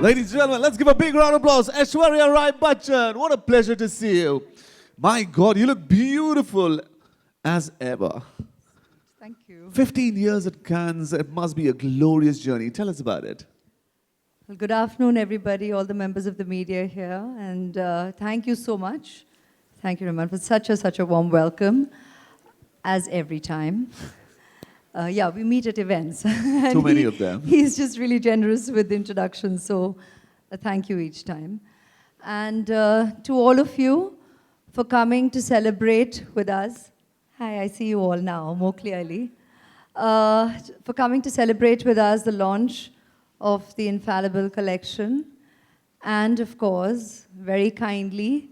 Ladies and gentlemen, let's give a big round of applause. Aishwarya Rai Bachchan, what a pleasure to see you. My God, you look beautiful as ever. Thank you. 15 years at Cannes, it must be a glorious journey. Tell us about it. Well, good afternoon, everybody, all the members of the media here, and thank you so much. Thank you, Raman, for such a warm welcome, as every time. Yeah, we meet at events. Too many of them. He's just really generous with the introduction, so thank you each time. And to all of you for coming to celebrate with us. Hi, I see you all now, more clearly. For coming to celebrate with us the launch of the Infallible collection. And of course, very kindly,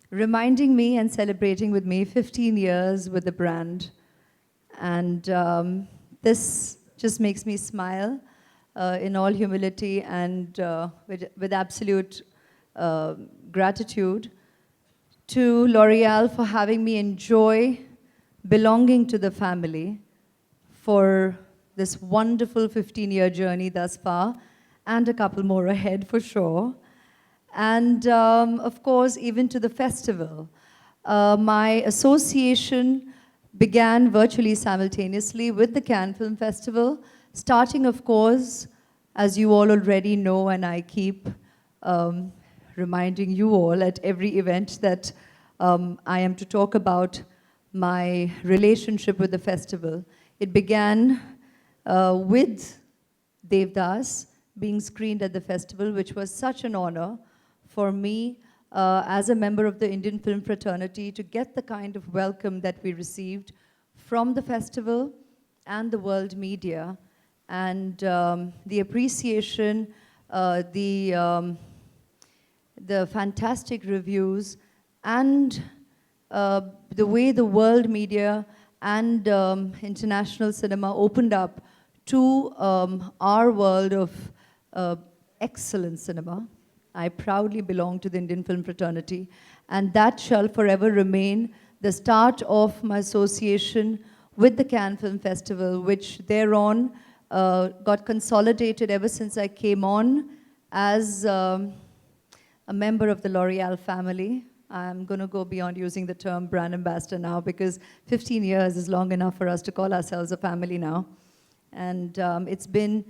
reminding me and celebrating with me 15 years with the brand. And this just makes me smile in all humility and with absolute gratitude to L'Oreal for having me enjoy belonging to the family for this wonderful 15-year journey thus far, and a couple more ahead for sure. And of course, even to the festival. My association began virtually simultaneously with the Cannes Film Festival, starting, of course, as you all already know, and I keep reminding you all at every event that I am to talk about my relationship with the festival. It began with Devdas being screened at the festival, which was such an honor for me as a member of the Indian film fraternity to get the kind of welcome that we received from the festival and the world media, and the appreciation, the fantastic reviews, and the way the world media and international cinema opened up to our world of excellent cinema. I proudly belong to the Indian film fraternity, and that shall forever remain the start of my association with the Cannes Film Festival, which thereon got consolidated ever since I came on as a member of the L'Oreal family. I'm going to go beyond using the term brand ambassador now, because 15 years is long enough for us to call ourselves a family now. And it's been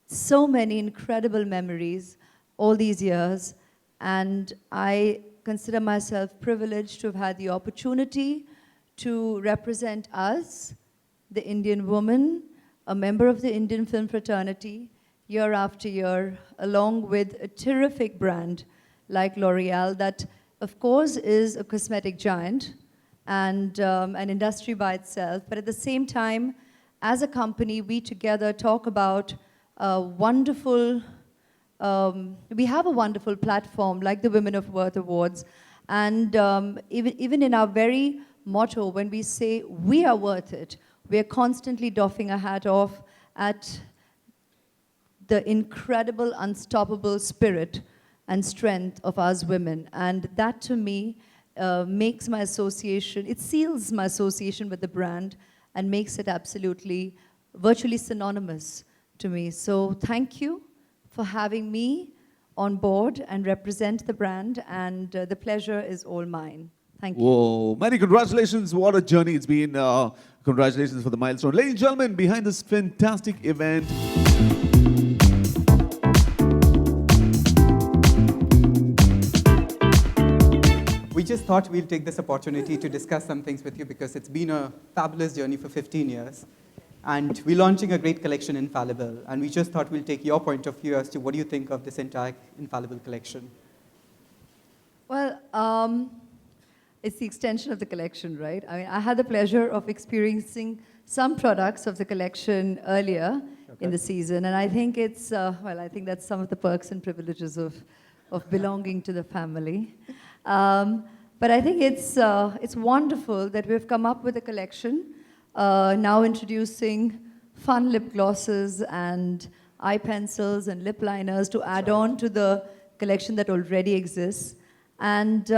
so many incredible memories all these years, and I consider myself privileged to have had the opportunity to represent us, the Indian woman, a member of the Indian film fraternity, year after year, along with a terrific brand like L'Oreal that, of course, is a cosmetic giant and an industry by itself, but at the same time, as a company, we together talk about wonderful we have a wonderful platform like the Women of Worth Awards, and even in our very motto, when we say we are worth it, we are constantly doffing our hat off at the incredible, unstoppable spirit and strength of us women. And that, to me, makes my association, it seals my association with the brand and makes it absolutely, virtually synonymous to me. So thank you for having me on board and represent the brand, and the pleasure is all mine. Thank you. Whoa, many congratulations. What a journey it's been. Congratulations for the milestone. Ladies and gentlemen, behind this fantastic event, we just thought we'll take this opportunity to discuss some things with you, because it's been a fabulous journey for 15 years. And we're launching a great collection, Infallible, and we just thought we'll take your point of view as to what do you think of this entire Infallible collection. Well, it's the extension of the collection, right? I mean, I had the pleasure of experiencing some products of the collection earlier in the season, and I think it's, well, I think that's some of the perks and privileges of belonging to the family. But I think it's wonderful that we've come up with a collection now introducing fun lip glosses and eye pencils and lip liners to add on to the collection that already exists. And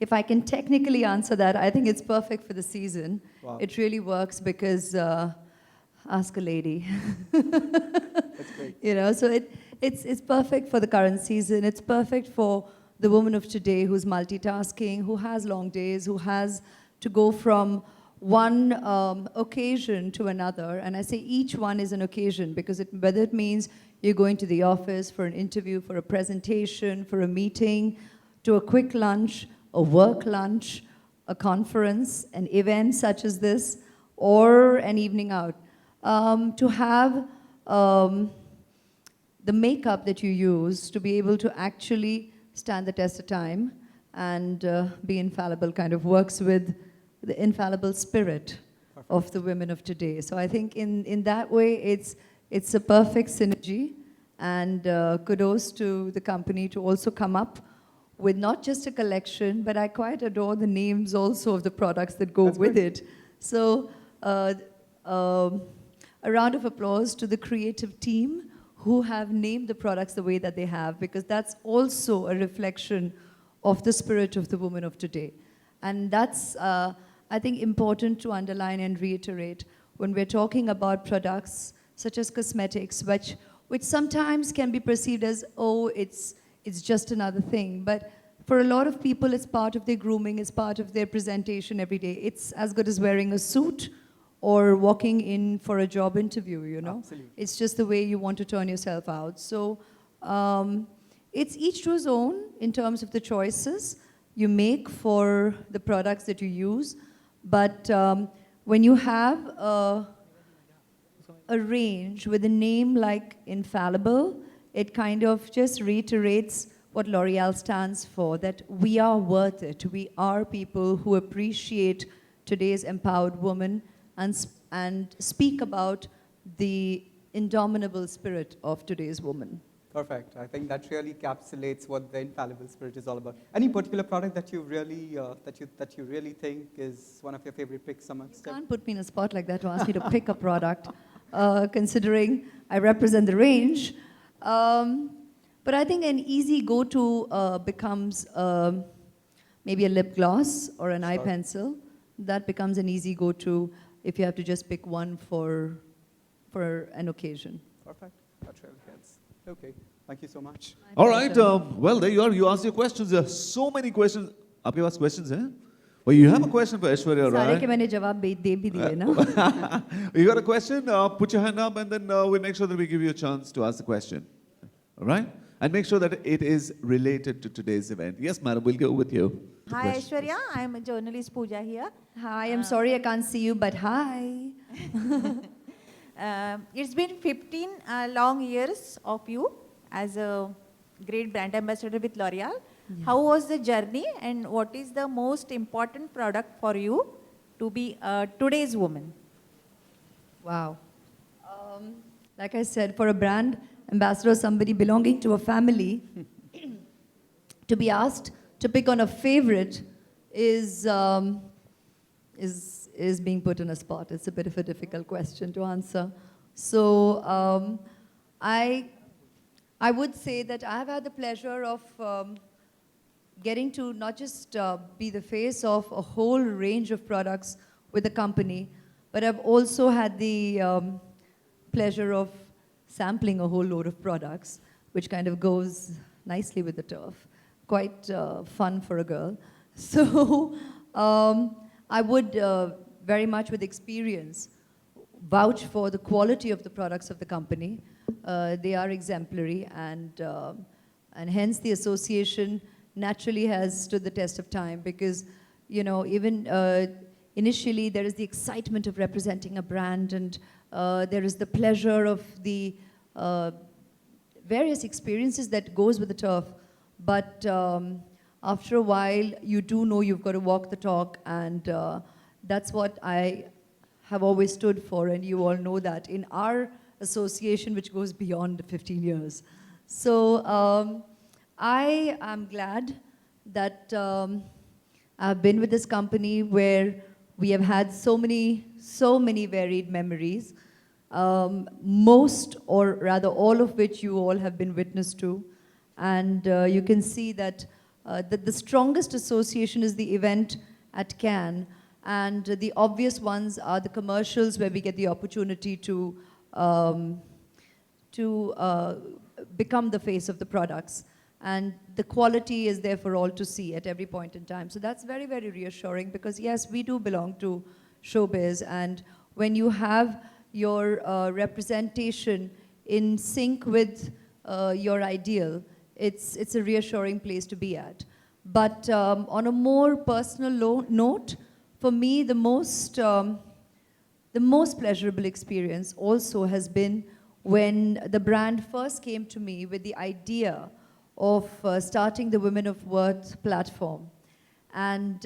if I can technically answer that, I think it's perfect for the season. Wow. It really works because, ask a lady. That's great. You know, so it's perfect for the current season. It's perfect for the woman of today who's multitasking, who has long days, who has to go from one occasion to another. And I say each one is an occasion because whether it means you're going to the office for an interview, for a presentation, for a meeting, to a quick lunch, a work lunch, a conference, an event such as this, or an evening out. To have the makeup that you use to be able to actually stand the test of time and be infallible kind of works with the infallible spirit of the women of today. So I think in that way, it's a perfect synergy, and kudos to the company to also come up with not just a collection, but I quite adore the names also of the products that go with it. So a round of applause to the creative team who have named the products the way that they have, because that's also a reflection of the spirit of the woman of today. And that's, I think, important to underline and reiterate when we're talking about products such as cosmetics, which sometimes can be perceived as, oh, it's just another thing. But for a lot of people, it's part of their grooming, it's part of their presentation every day. It's as good as wearing a suit or walking in for a job interview, you know? Absolutely. It's just the way you want to turn yourself out. So it's each to his own in terms of the choices you make for the products that you use. But when you have a range with a name like Infallible, it kind of just reiterates what L'Oreal stands for, that we are worth it. We are people who appreciate today's empowered woman and speak about the indomitable spirit of today's woman. Perfect. I think that really encapsulates what the infallible spirit is all about. Any particular product that you really that you really think is one of your favorite picks amongst You them? can't put me in a spot like that to ask me to pick a product, considering I represent the range. But I think an easy go-to becomes maybe a lip gloss or an eye pencil. That becomes an easy go-to if you have to just pick one for an occasion. Perfect. That really helps. Okay. Thank you so much. All right. Well, there you are. You asked your questions. There are so many questions. आपके पास questions हैं? Well, you have a question for Aishwarya सारे के Rai. मैंने जवाब दे भी दिए ना. You got a question? Put your hand up, and then we make sure that we give you a chance to ask the question. All right? And make sure that it is related to today's event. Yes, madam, we'll go with you. The Hi question. Aishwarya, I am a journalist Pooja here. Hi, I'm sorry I can't see you, but hi. It's been 15 long years of you as a great brand ambassador with L'Oreal. How was the journey, and what is the most important product for you to be today's woman? Wow. Like I said, for a brand ambassador, somebody belonging to a family, to be asked to pick on a favorite is being put in a spot. It's a bit of a difficult question to answer. So I would say that I have had the pleasure of getting to not just be the face of a whole range of products with the company, but I've also had the pleasure of sampling a whole load of products, which kind of goes nicely with the turf. Quite fun for a girl. So I would very much with experience vouch for the quality of the products of the company. They are exemplary, and hence the association naturally has stood the test of time, because, you know, even initially there is the excitement of representing a brand, and there is the pleasure of the various experiences that goes with the turf. But after a while, you do know you've got to walk the talk, and that's what I have always stood for, and you all know that in our association, which goes beyond 15 years. So I am glad that I've been with this company where we have had so many varied memories, most, or rather all of which you all have been witness to. And you can see that the strongest association is the event at Cannes, and the obvious ones are the commercials where we get the opportunity to to become the face of the products. And the quality is there for all to see at every point in time. So that's very, very reassuring because yes, we do belong to showbiz. And when you have your representation in sync with your ideal, it's a reassuring place to be at. But on a more personal note, for me, the most pleasurable experience also has been when the brand first came to me with the idea of starting the Women of Worth platform. And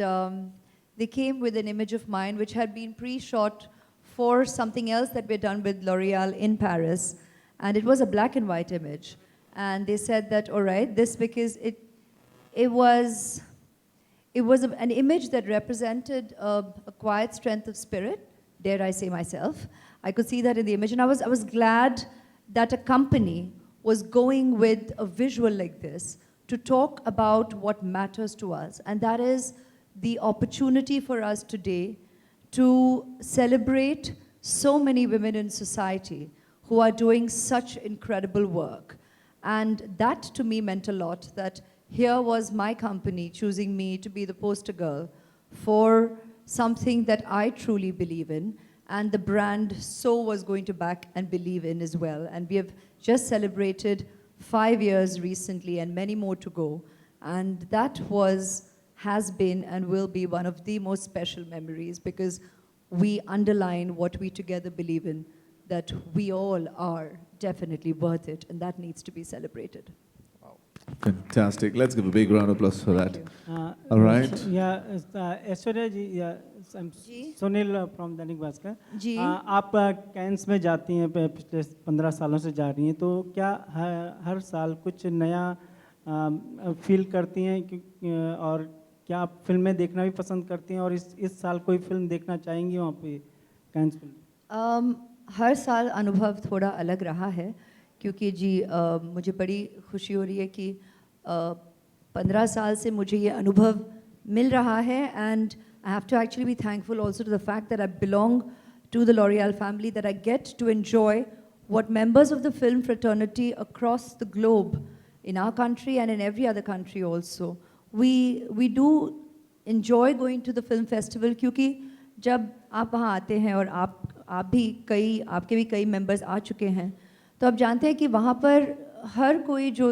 they came with an image of mine which had been pre-shot for something else that we'd done with L'Oreal in Paris. And it was a black and white image. And they said that, all right, this because it was an image that represented a quiet strength of spirit, dare I say myself. I could see that in the image, and I was glad that a company was going with a visual like this to talk about what matters to us, and that is the opportunity for us today to celebrate so many women in society who are doing such incredible work. And that to me meant a lot, that here was my company choosing me to be the poster girl for something that I truly believe in, and the brand so was going to back and believe in as well. And we have just celebrated 5 years recently and many more to go. And that has been and will be one of the most special memories because we underline what we together believe in, that we all are definitely worth it, and that needs to be celebrated. Fantastic. Let's give a big round of applause for that. All right. Aishwarya ji, I'm ji. Sunil from Dainik Bhaskar जी। आप cans में जाती हैं, पिछले 15 सालों से जा रही हैं, तो क्या हर साल कुछ नया फील करती हैं और क्या आप फिल्में देखना भी पसंद करती हैं और इस साल कोई फिल्म देखना चाहेंगी वहाँ पे कैंस फिल्म? हर साल अनुभव थोड़ा अलग रहा है क्योंकि जी मुझे बड़ी खुशी हो रही है कि 15 साल से मुझे ये अनुभव मिल रहा है, and I have to actually be thankful also to the fact that I belong to the L'Oreal family, that I get to enjoy what members of the film fraternity across the globe, in our country and in every other country also, we do enjoy going to the film festival क्योंकि जब आप वहाँ आते हैं और आपके भी कई members आ चुके हैं, तो आप जानते हैं कि वहाँ पर हर कोई जो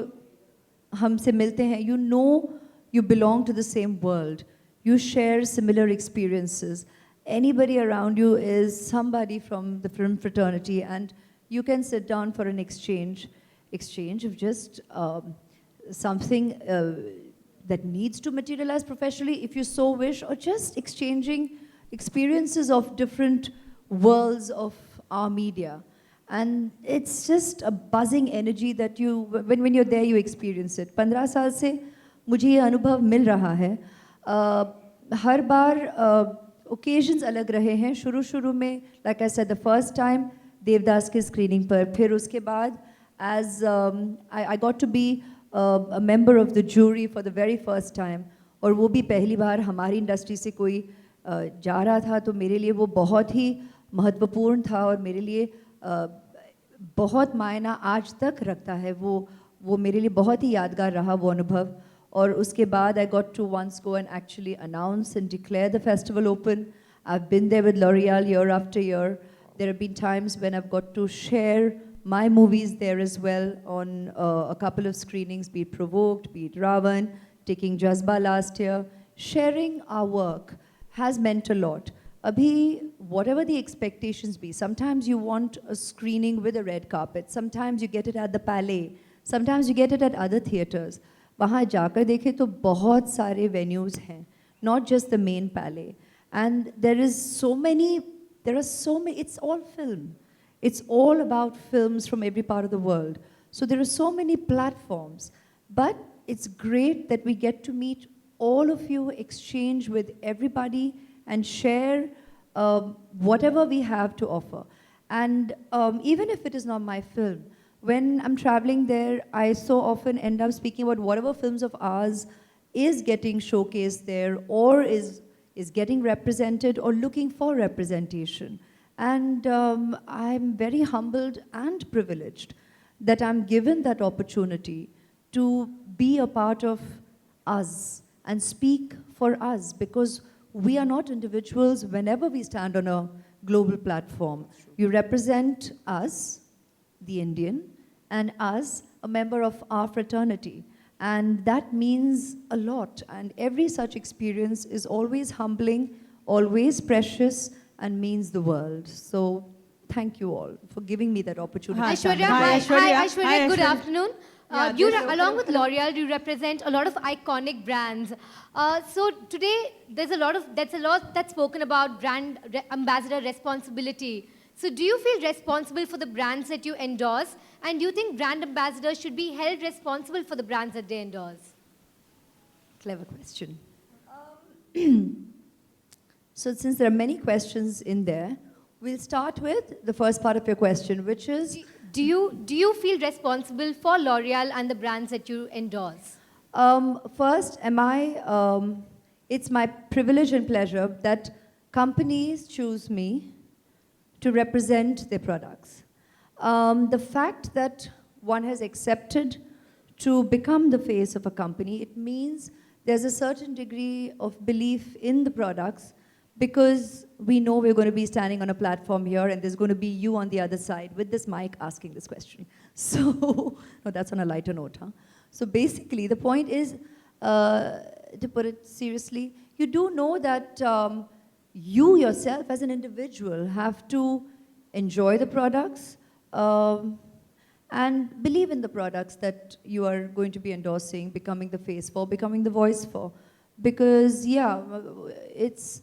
हमसे मिलते हैं, you know you belong to the same world. You share similar experiences. Anybody around you is somebody from the film fraternity, and you can sit down for an exchange of just something that needs to materialize professionally, if you so wish, or just exchanging experiences of different worlds of our media. And it's just a buzzing energy that when you're there, you experience it. 15 साल से मुझे ये अनुभव मिल रहा है. हर बार occasions अलग रहे हैं. शुरू में, like I said, the first time Devdas की स्क्रीनिंग पर, फिर उसके बाद as I got to be a member of the jury for the very first time, और वो भी पहली बार हमारी इंडस्ट्री से कोई जा रहा था, तो मेरे लिए वो बहुत ही महत्वपूर्ण था और मेरे लिए बहुत मायना आज तक रखता है. वो मेरे लिए बहुत ही यादगार रहा वो अनुभव. और उसके बाद I got to once go and actually announce and declare the festival open. I've been there with L'Oreal year after year. There have been times when I've got to share my movies there as well on a couple of screenings, be it Provoked, be it Ravan, taking Jazba last year. Sharing our work has meant a lot. Abhi, whatever the expectations be, sometimes you want a screening with a red carpet, sometimes you get it at the Palais, sometimes you get it at other theatres. वहाँ जाकर देखें तो बहुत सारे venues हैं, not just the main Palais. And there are so many, it's all film. It's all about films from every part of the world. So there are so many platforms. But it's great that we get to meet all of you, exchange with everybody, and share whatever we have to offer. And even if it is not my film, when I'm traveling there, I so often end up speaking about whatever films of ours is getting showcased there, or is getting represented or looking for representation. And I'm very humbled and privileged that I'm given that opportunity to be a part of us and speak for us, because we are not individuals whenever we stand on a global platform. You represent us, the Indian, and us, a member of our fraternity. And that means a lot. And every such experience is always humbling, always precious, and means the world. So thank you all for giving me that opportunity. Aishwarya, Hi, hi, Aishwarya. hi, Aishwarya, Hi, good Aishwarya. afternoon. Yeah, You, this- along with L'Oreal, you represent a lot of iconic brands. So today, that's a lot that's spoken about brand ambassador responsibility. So do you feel responsible for the brands that you endorse? And do you think brand ambassadors should be held responsible for the brands that they endorse? Clever question. So since there are many questions in there, we'll start with the first part of your question, which is, Do you feel responsible for L'Oreal and the brands that you endorse? first, it's my privilege and pleasure that companies choose me to represent their products. The fact that one has accepted to become the face of a company, it means there's a certain degree of belief in the products, because we know we're going to be standing on a platform here and there's going to be you on the other side with this mic asking this question. So, no, that's on a lighter note, huh? So basically, the point is, to put it seriously, you do know that you yourself as an individual have to enjoy the products and believe in the products that you are going to be endorsing, becoming the face for, becoming the voice for. Because, yeah, it's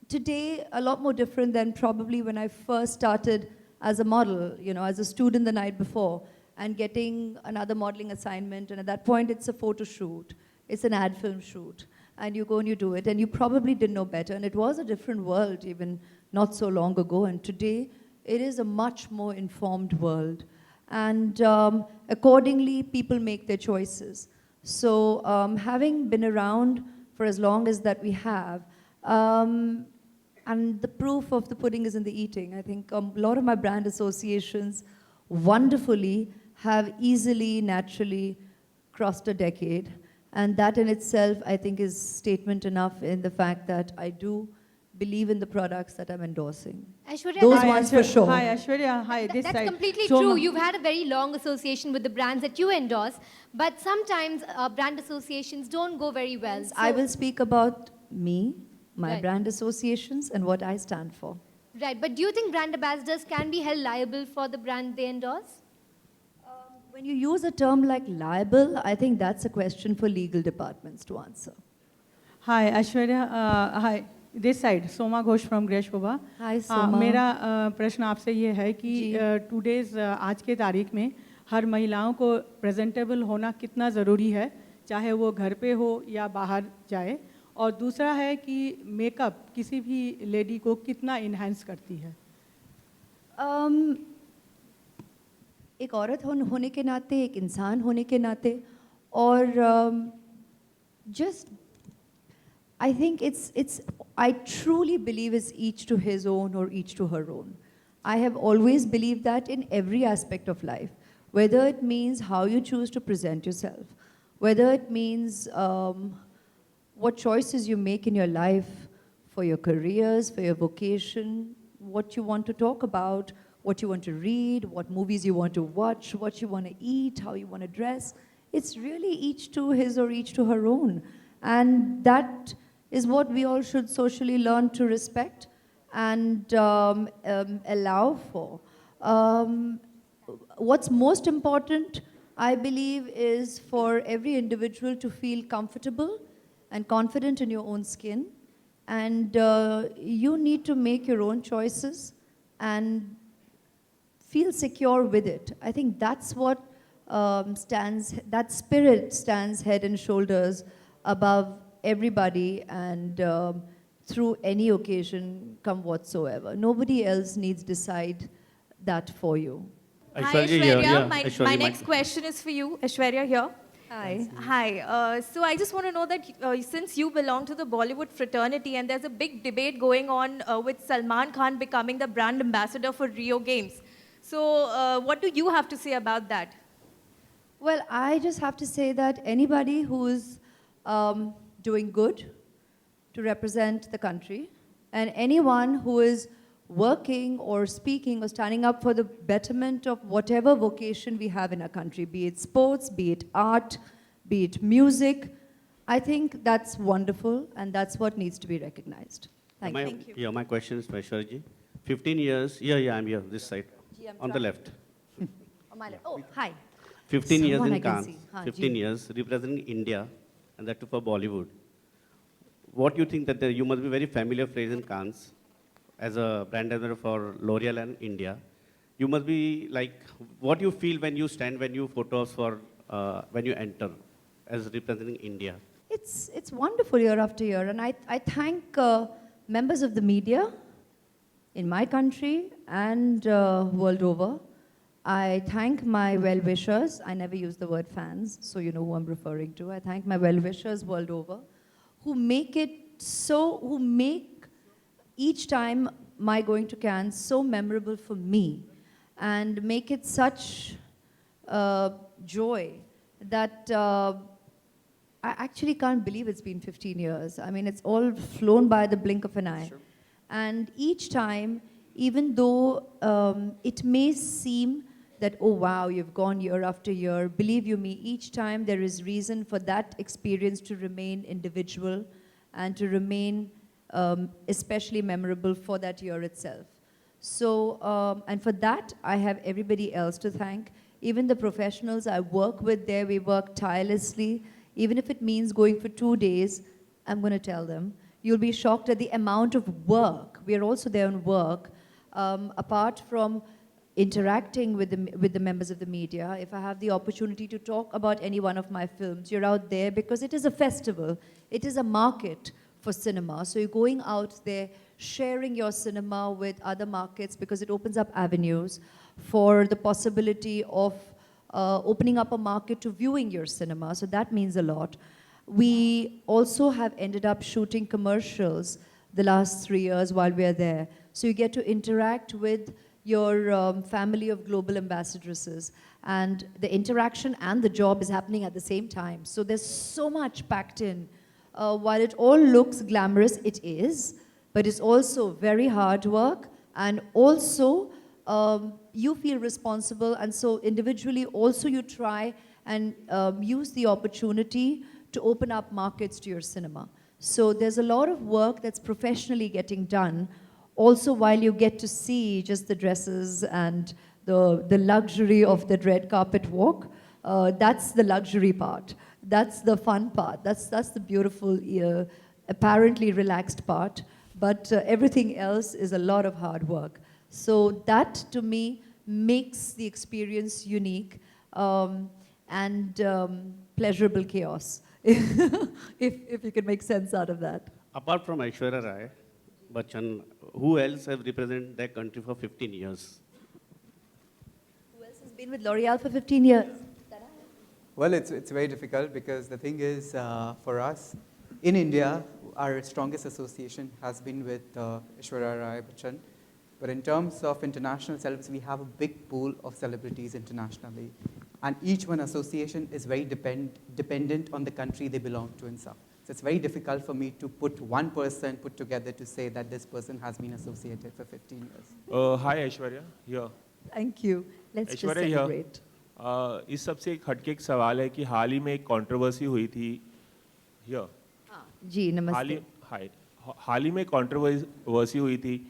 today a lot more different than probably when I first started as a model, you know, as a student the night before, and getting another modeling assignment. And at that point, it's a photo shoot. It's an ad film shoot. And you go and you do it. And you probably didn't know better. And it was a different world even not so long ago. And today, it is a much more informed world. And accordingly, people make their choices. So having been around for as long as that we have, and the proof of the pudding is in the eating. I think a lot of my brand associations wonderfully have easily, naturally crossed a decade. And that in itself, I think, is statement enough in the fact that I do believe in the products that I'm endorsing. Aishwarya, Those that- ones for sure. Hi, Aishwarya. Hi, this That's side. completely So true. You've had a very long association with the brands that you endorse, but sometimes brand associations don't go very well. I So- will speak about me, my Right. brand associations, and what I stand for. Right, but do you think brand ambassadors can be held liable for the brand they endorse? When you use a term like liable, I think that's a question for legal departments to answer. Hi, Aishwarya. Hi, this side, Soma Ghosh from Gresh Baba. Hi, Soma. मेरा प्रश्न आपसे ये है कि जी। Today's आज के तारीख में हर महिलाओं को प्रेजेंटेबल होना कितना ज़रूरी है, चाहे वो घर पे हो या बाहर जाए, और दूसरा है कि मेकअप किसी भी लेडी को कितना इन्हांस करती है. एक औरत होने के नाते, एक इंसान होने के नाते, और just I think I truly believe it's each to his own or each to her own. I have always believed that in every aspect of life, whether it means how you choose to present yourself, whether it means what choices you make in your life for your careers, for your vocation, what you want to talk about, what you want to read, what movies you want to watch, what you want to eat, how you want to dress. It's really each to his or each to her own. And that is what we all should socially learn to respect and allow for. What's most important, I believe, is for every individual to feel comfortable and confident in your own skin. And you need to make your own choices and feel secure with it. I think that's what that spirit stands head and shoulders above everybody and through any occasion come whatsoever. Nobody else needs decide that for you. Hi, Aishwarya here. Aishwarya. Yeah, My Aishwarya, next question is for you. Aishwarya here. Hi. Hi. So I just want to know that since you belong to the Bollywood fraternity and there's a big debate going on with Salman Khan becoming the brand ambassador for Rio Games, So what do you have to say about that? Well, I just have to say that anybody who is doing good to represent the country, and anyone who is working or speaking or standing up for the betterment of whatever vocation we have in our country, be it sports, be it art, be it music, I think that's wonderful, and that's what needs to be recognized. Thank you. Thank you. Yeah, my question is to Aishwarya ji. 15 years, yeah, I'm here, this side, Ji, I'm on the trying. left. On my left. Oh, hi. 15 years Someone in I can Cannes, see. Haan, 15 ji. years representing India, and that too for Bollywood. What do you think that you must be very familiar phrase in Cannes as a brand ambassador for L'Oreal and India? You must be like, what you feel when you stand, when you photos for, when you enter as representing India? It's wonderful year after year, and I thank members of the media in my country and world over. I thank my well-wishers. I never use the word fans, so you know who I'm referring to. I thank my well-wishers world over who make it so, who make each time my going to Cannes so memorable for me and make it such joy that I actually can't believe it's been 15 years. I mean, it's all flown by the blink of an eye. Sure. And each time, even though it may seem that, oh wow, you've gone year after year, believe you me, each time there is reason for that experience to remain individual and to remain especially memorable for that year itself. So, and for that, I have everybody else to thank. Even the professionals I work with there, we work tirelessly. Even if it means going for 2 days, I'm going to tell them. You'll be shocked at the amount of work. We are also there on work. Apart from interacting with the members of the media, if I have the opportunity to talk about any one of my films, you're out there because it is a festival. It is a market for cinema. So you're going out there, sharing your cinema with other markets because it opens up avenues for the possibility of opening up a market to viewing your cinema. So that means a lot. We also have ended up shooting commercials the last 3 years while we're there. So you get to interact with your family of global ambassadresses. And the interaction and the job is happening at the same time. So there's so much packed in. While it all looks glamorous, it is. But it's also very hard work. And also, you feel responsible. And so individually, also you try and use the opportunity to open up markets to your cinema. So there's a lot of work that's professionally getting done. Also, while you get to see just the dresses and the luxury of the red carpet walk, that's the luxury part. That's the fun part. That's the beautiful, apparently relaxed part. But everything else is a lot of hard work. So that, to me, makes the experience unique and pleasurable chaos, if you can make sense out of that. Apart from Aishwarya Rai, Bachchan, who else have represented their country for 15 years? Who else has been with L'Oreal for 15 years? Well, it's very difficult because the thing is, for us, in India, our strongest association has been with Aishwarya Rai Bachchan. But in terms of international celebs, we have a big pool of celebrities internationally. And each one association is very dependent on the country they belong to and stuff. So it's very difficult for me to put one person put together to say that this person has been associated for 15 years. Hi Aishwarya, here. Thank you. Let's just Aishwarya celebrate. here. इस सबसे एक हटके एक सवाल है कि हाल ही में एक कंट्रोवर्सी हुई थी here. जी, नमस्ते. हाल ही में कंट्रोवर्सी हुई थी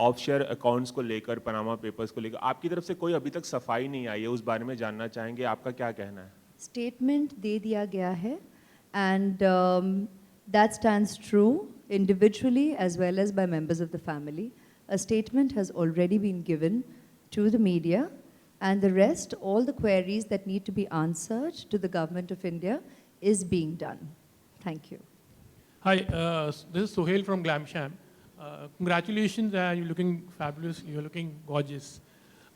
ऑफशोर अकाउंट्स को लेकर, पनामा पेपर्स को लेकर. आपकी तरफ से कोई अभी तक सफाई नहीं आई है, उस बारे में जानना चाहेंगे, आपका क्या कहना है? Statement दे दिया गया है, and that stands true individually as well as by members of the family. A statement has already been given to the media, and the rest, all the queries that need to be answered to the government of India, is being done. Thank you. Hi, this is Sohail from Glamsham. Congratulations, you're looking fabulous, you're looking gorgeous.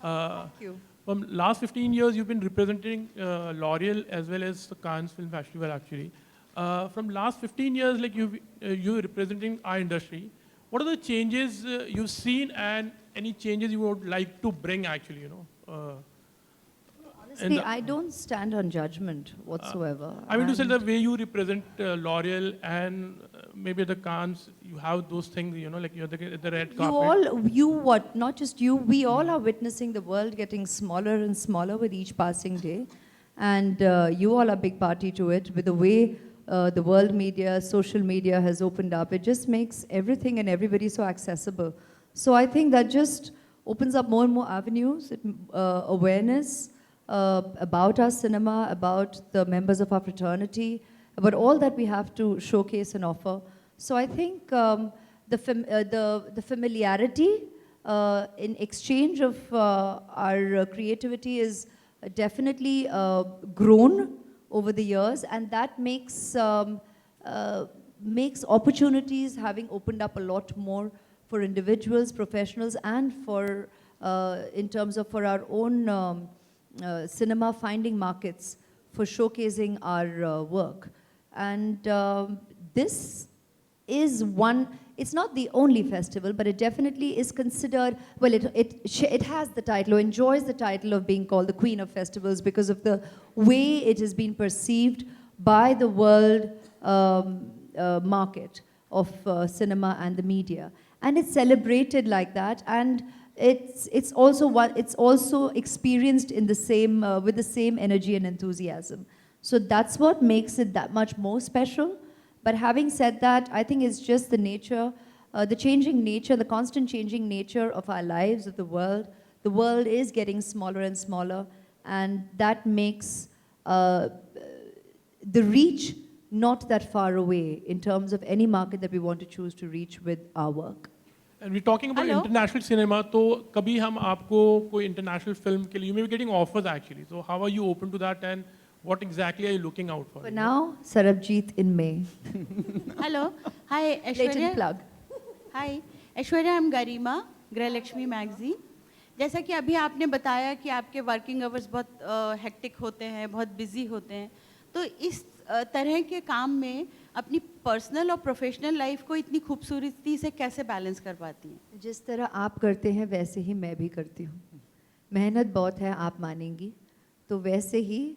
Thank you. From last 15 years, you've been representing L'Oreal as well as the Cannes Film Festival, actually. From last 15 years, like you're representing our industry. what are the changes you've seen and any changes you would like to bring actually, you know? Honestly, I don't stand on judgment whatsoever. I mean to say And the way you represent L'Oreal and maybe the Cannes, you have those things, you know, like you're the red carpet. not just you, we all are witnessing the world getting smaller and smaller with each passing day. And you all are big party to it with the way the world media, social media has opened up. It just makes everything and everybody so accessible. So I think that just opens up more and more avenues, awareness about our cinema, about the members of our fraternity, about all that we have to showcase and offer. So I think the familiarity in exchange of our creativity is definitely grown over the years, and that makes opportunities having opened up a lot more for individuals, professionals, and for in terms of for our own cinema finding markets for showcasing our work. And this is one, it's not the only festival, but it definitely is considered, well, it has the title, or enjoys the title of being called the Queen of Festivals because of the way it has been perceived by the world market of cinema and the media. And it's celebrated like that, and it's also experienced in the same with the same energy and enthusiasm. So that's what makes it that much more special. But having said that, I think it's just the nature, the changing nature, the constant changing nature of our lives, of the world. The world is getting smaller and smaller, and that makes the reach not that far away in terms of any market that we want to choose to reach with our work. And we're talking about Hello? international cinema, तो कभी हम आपको कोई international film के लिए, you may be getting offers actually. So how are you open to that, and what exactly are you looking out for? For now, Sarabjit in May. Hello. Hi, Blatant Aishwarya. plug. Hi, Aishwarya, I'm Garima, Grey Lakshmi magazine. जैसा कि अभी आपने बताया कि आपके working hours बहुत hectic होते हैं, बहुत बिजी होते हैं, तो इस तरह के काम में अपनी पर्सनल और प्रोफेशनल लाइफ को इतनी खूबसूरती से कैसे बैलेंस कर पाती हैं? जिस तरह आप करते हैं वैसे ही मैं भी करती हूँ. मेहनत बहुत है, आप मानेंगी. तो वैसे ही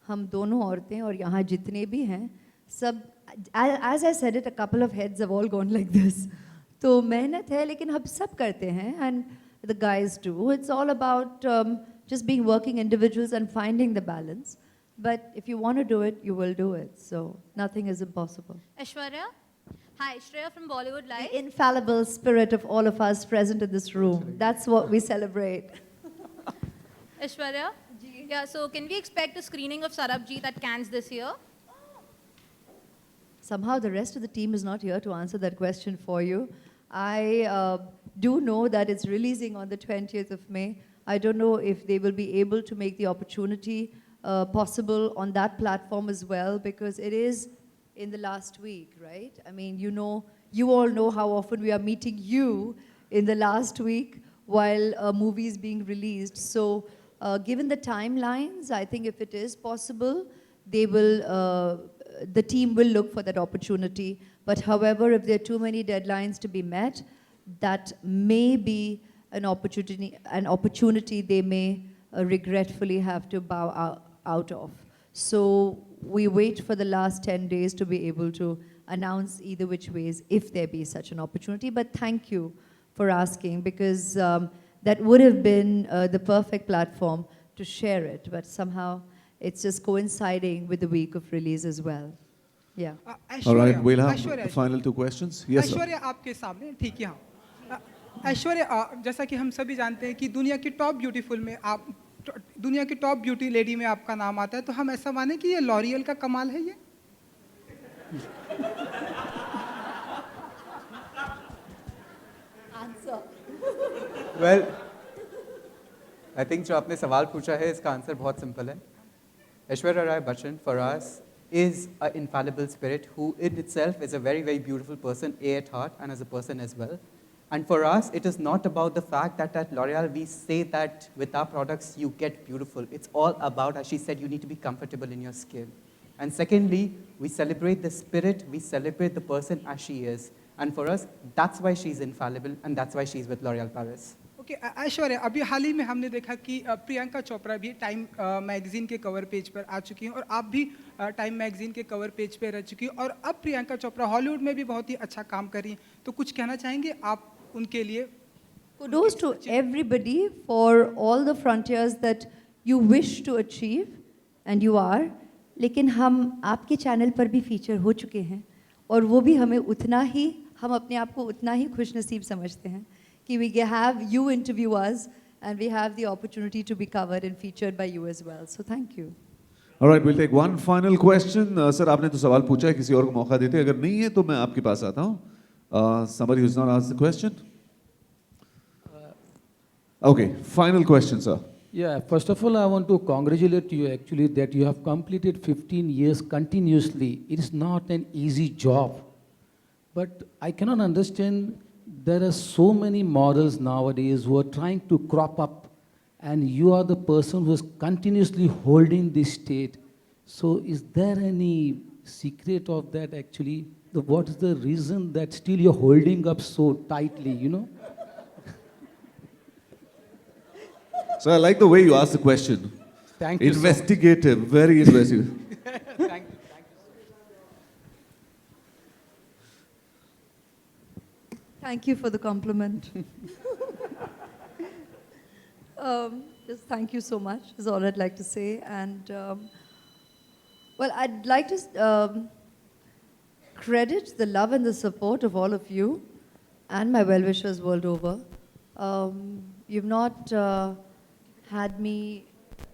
हम दोनों औरतें और यहाँ जितने भी हैं सब, as I said it, a couple of heads have all gone like this. तो मेहनत है लेकिन हम सब करते हैं, and the guys do. It's all about just being working individuals and finding the balance. But if you want to do it, you will do it. So nothing is impossible. Aishwarya. Hi, Shreya from Bollywood Live. The infallible spirit of all of us present in this room. That's what we celebrate. Aishwarya. Yeah, so can we expect a screening of Sarabjit at Cannes this year? Somehow the rest of the team is not here to answer that question for you. I do know that it's releasing on the 20th of May. I don't know if they will be able to make the opportunity possible on that platform as well, because it is in the last week, right? I mean, you know, you all know how often we are meeting you in the last week while a movie is being released. So given the timelines, I think if it is possible, they will, the team will look for that opportunity. But however, if there are too many deadlines to be met, that may be an opportunity they may regretfully have to bow out of. So we wait for the last 10 days to be able to announce either which ways if there be such an opportunity. But thank you for asking, because that would have been the perfect platform to share it. But somehow it's just coinciding with the week of release as well. Yeah. All right, we'll have the final two questions. Yes, sir. Aishwarya आपके सामने, ठीक है, हाँ. ऐश्वर्या, जैसा कि हम सभी जानते हैं कि दुनिया की टॉप ब्यूटीफुल में आप, दुनिया की टॉप ब्यूटी लेडी में आपका नाम आता है, तो हम ऐसा माने कि ये लॉरियल का कमाल है ये? Answer. Well, I think जो आपने सवाल पूछा है इसका आंसर बहुत सिंपल है. Aishwarya Rai Bachchan for us is an infallible spirit who in itself is a very, very beautiful person, A at heart and as a person as well. And for us, it is not about the fact that at L'Oreal we say that with our products you get beautiful. It's all about, as she said, you need to be comfortable in your skin. And secondly, we celebrate the spirit, we celebrate the person as she is. And for us, that's why she's infallible, and that's why she's with L'Oreal Paris. Okay Aishwarya, अभी हाल ही में हमने देखा कि प्रियंका चोपड़ा भी time magazine के cover page पर आ चुकी हैं और आप भी टाइम मैगजीन के कवर पेज पर रह चुकी हैं और अब प्रियंका चोपड़ा हॉलीवुड में भी बहुत ही अच्छा काम कर रही हैं, तो कुछ कहना चाहेंगे आप उनके लिए? Kudos to everybody for all the frontiers that you wish to achieve and you are. लेकिन हम आपके चैनल पर भी फीचर हो चुके हैं और वो भी हमें उतना ही, हम अपने आप को उतना ही खुशनसीब समझते हैं कि we have you interview us and we have the opportunity to be covered and featured by you as well. So thank you. All right, we'll take one final question. Sir, आपने तो सवाल पूछा है, किसी और को मौका देते हैं. अगर नहीं है तो मैं आपके पास आता हूँ. Somebody who's not asked the question? Okay, final question, sir. Yeah, first of all, I want to congratulate you actually that you have completed 15 years continuously. It is not an easy job. But I cannot understand, there are so many models nowadays who are trying to crop up, and you are the person who is continuously holding this state. So is there any secret of that actually? What is the reason that still you're holding up so tightly, you know? So I like the way you asked the question. Thank you. Investigative, very investigative. Thank you. Thank you for the compliment. Just thank you so much is all I'd like to say. And well, I'd like to credit the love and the support of all of you and my well-wishers world over. You've not had me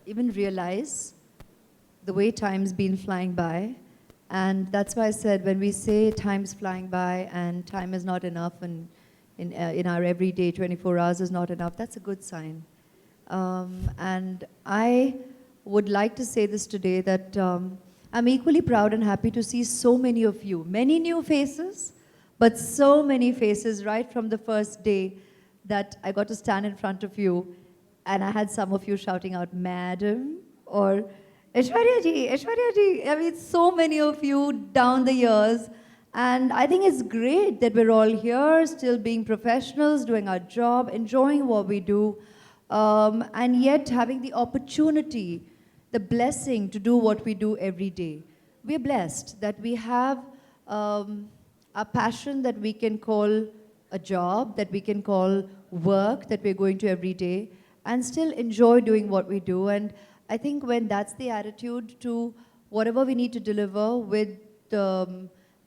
even realize the way time's been flying by. And that's why I said when we say time's flying by and time is not enough and in our everyday 24 hours is not enough, that's a good sign. And I would like to say this today that I'm equally proud and happy to see so many of you, many new faces, but so many faces right from the first day that I got to stand in front of you and I had some of you shouting out, "Madam," or "Aishwarya ji, Aishwarya ji." I mean, so many of you down the years. And I think it's great that we're all here, still being professionals, doing our job, enjoying what we do, and yet having the opportunity, the blessing to do what we do every day. We're blessed that we have a passion that we can call a job, that we can call work, that we're going to every day, and still enjoy doing what we do. And I think when that's the attitude to whatever we need to deliver with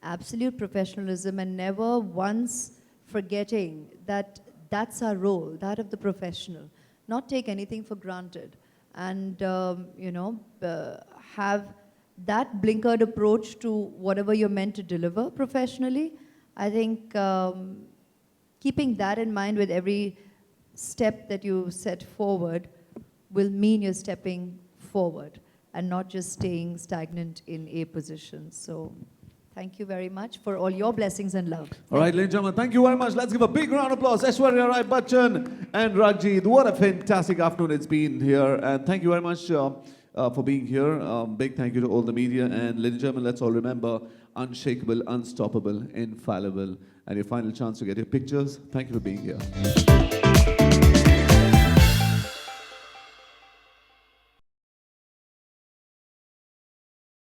absolute professionalism and never once forgetting that that's our role, that of the professional, not take anything for granted, and have that blinkered approach to whatever you're meant to deliver professionally. I think keeping that in mind with every step that you set forward will mean you're stepping forward and not just staying stagnant in a position. So thank you very much for all your blessings and love. All right, ladies and gentlemen, thank you very much. Let's give a big round of applause. Aishwarya Rai Bachchan and Ragjeet. What a fantastic afternoon it's been here. And thank you very much for being here. Big thank you to all the media. And ladies and gentlemen, let's all remember, unshakable, unstoppable, infallible. And your final chance to get your pictures. Thank you for being here.